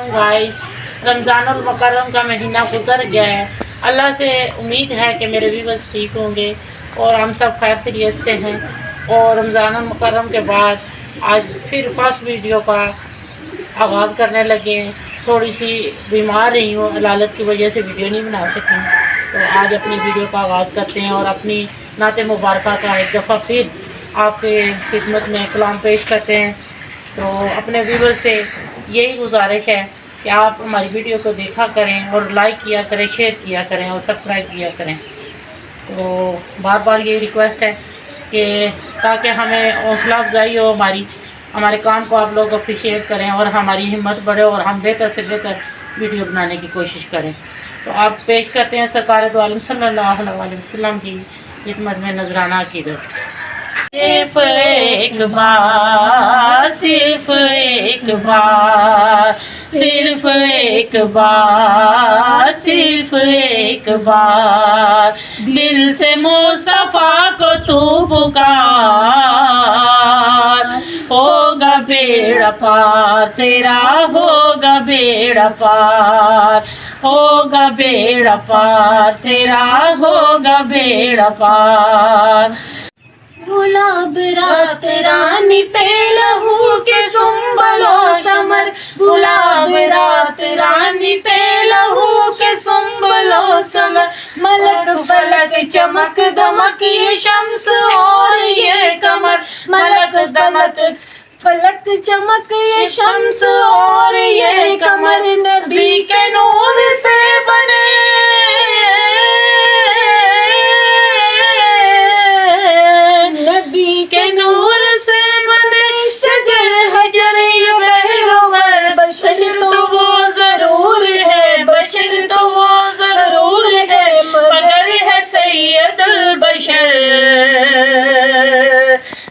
अलैकुम गाइस। रमज़ानुल मुकर्रम का महीना गुजर गया है। अल्लाह से उम्मीद है कि मेरे व्यूअर्स ठीक होंगे और हम सब खैर खैरियत से हैं। और रमज़ानुल मुकर्रम के बाद आज फिर फर्स्ट वीडियो का आगाज़ करने लगे हैं। थोड़ी सी बीमार रही हूँ, अलालत की वजह से वीडियो नहीं बना सकी, तो आज अपनी वीडियो का आगाज़ करते हैं और अपनी नात मुबारक का एक दफ़ा फिर आपके खिदमत में कलाम पेश करते हैं। तो अपने व्यूअर्स से यही गुजारिश है कि आप हमारी वीडियो को देखा करें और लाइक किया करें, शेयर किया करें और सब्सक्राइब किया करें। तो बार बार यही रिक्वेस्ट है कि ताकि हमें हौसला अफजाई हो, हमारे काम को आप लोग अप्रिशिएट करें और हमारी हिम्मत बढ़े और हम बेहतर से बेहतर वीडियो बनाने की कोशिश करें। तो आप पेश करते हैं सरकार दो आलम सल्लल्लाहु अलैहि वसल्लम की खिदमत में नजराना अकीदत। सिर्फ एक बार, सिर्फ एक बार, सिर्फ एक बार, सिर्फ एक बार दिल से मुस्तफा को तू पुकार, होगा बेड़ा पार तेरा, होगा बेड़ा पार, होगा बेड़ा पार तेरा, होगा बेड़ा पार। गुलाब रात रानी पे लहू के सुम्बलो समर, गुलाब रात रानी पे लहू के सुम्बलो समर, मलक फलक चमक दमक ये शम्स और ये कमर, मलक दमक फलक चमक ये शम्स और ये कमर, नबी के नूर से बने, नबी के नूर से बने शजर हजर ये बहरोवर, बशर तो वो जरूर है, बशर तो वो जरूर है, मगर है सैयदुल बशर।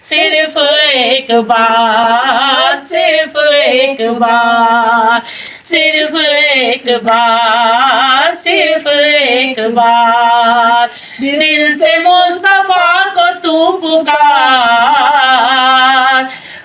सिर्फ एक बार, सिर्फ एक बार, सिर्फ एक बार, सिर्फ एक बार दिल से मुस्तफा को तू पुकार,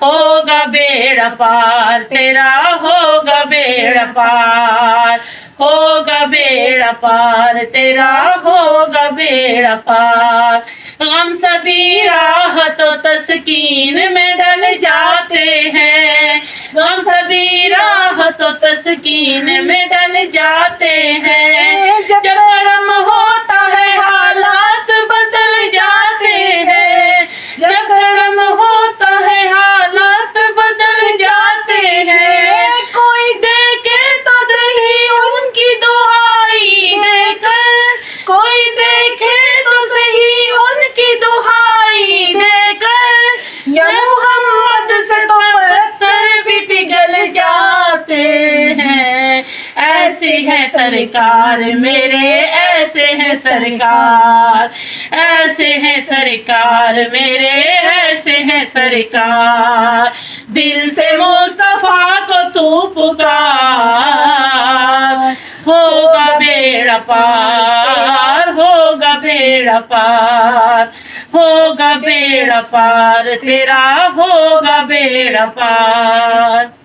होगा बेड़ा पार तेरा, होगा बेड़ा पार, होगा बेड़ा पार तेरा, होगा बेड़ा पार। गम सभी राहत और तस्कीन में ढल जाते हैं, गम सभी राहत और तस्कीन में ढल जाते हैं, जब गरम होता है हालात बदल जाते हैं, जब गरम होता है हालात बदल जाते हैं, कोई देखे तो सही उनकी दुहाई देकर, कोई देखे तो सही उनकी दुहाई देकर, या मोहम्मद से तो पत्थर भी पिघल जाते हैं। ऐसे हैं सरकार मेरे, ऐसे हैं सरकार, ऐसे हैं सरकार मेरे, ऐसे हैं सरकार दिल से मुस्तफा को तू पुकार, होगा बेड़ा पार, होगा बेड़ा पार, होगा बेड़ा पार तेरा, होगा बेड़ा पार।